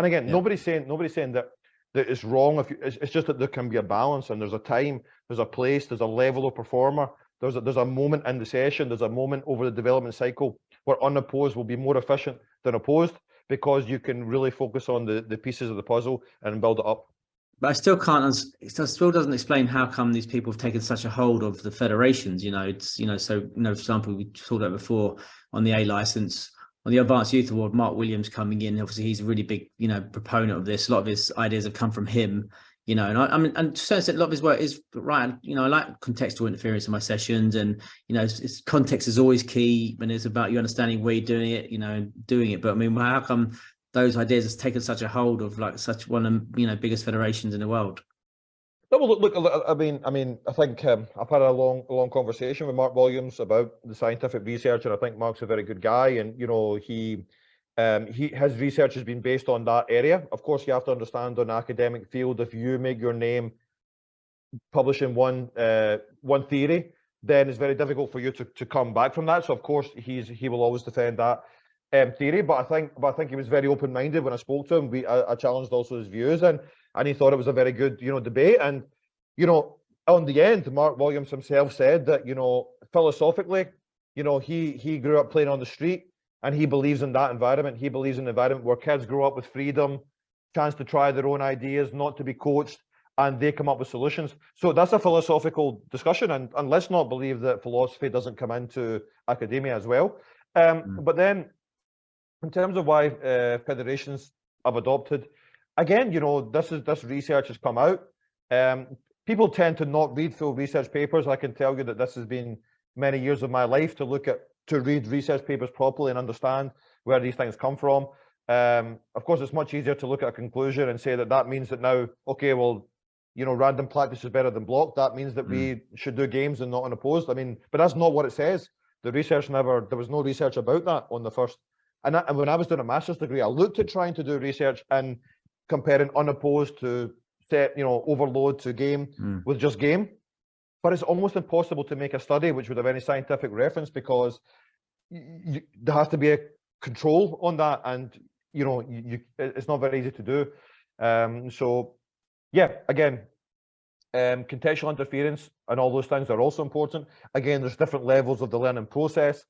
And again, Yeah. nobody's saying that it's wrong. If it's just that there can be a balance, and there's a time, there's a place, there's a level of performer, there's a moment in the session, there's a moment over the development cycle where unopposed will be more efficient than opposed, because you can really focus on the pieces of the puzzle and build it up. But I still can't. It still doesn't explain how come these people have taken such a hold of the federations. It's so for example, we talked about before on the A license, on the Advanced Youth Award, Mark Williams coming in. Obviously, he's a really big proponent of this. A lot of his ideas have come from him. And I mean, and to a certain extent, a lot of his work is right. I like contextual interference in my sessions, and it's context is always key, and it's about you understanding where you're doing it, doing it. But I mean, how come those ideas has taken such a hold of such one of biggest federations in the world? Well, look. I mean, I think I've had a long conversation with Mark Williams about the scientific research, and I think Mark's a very good guy, and his research has been based on that area. Of course, you have to understand on the academic field, if you make your name publishing one theory, then it's very difficult for you to come back from that. So of course he will always defend that theory. But I think he was very open-minded when I spoke to him. I challenged also his views, and he thought it was a very good debate. And on the end, Mark Williams himself said that philosophically, he grew up playing on the street, and he believes in that environment. He believes in an environment where kids grow up with freedom, chance to try their own ideas, not to be coached, and they come up with solutions. So that's a philosophical discussion, and let's not believe that philosophy doesn't come into academia as well. But then, in terms of why federations have adopted, again, this research has come out. People tend to not read full research papers. I can tell you that this has been many years of my life to read research papers properly and understand where these things come from. Of course, it's much easier to look at a conclusion and say that means that now, okay, well, random practice is better than block. That means that we should do games and not unopposed. I mean, but that's not what it says. The research there was no research about that on the first. And when I was doing a master's degree, I looked at trying to do research and comparing unopposed to set, overload to game with just game. But it's almost impossible to make a study which would have any scientific reference, because there has to be a control on that, and it's not very easy to do. So yeah, again, contextual interference and all those things are also important. Again, there's different levels of the learning process.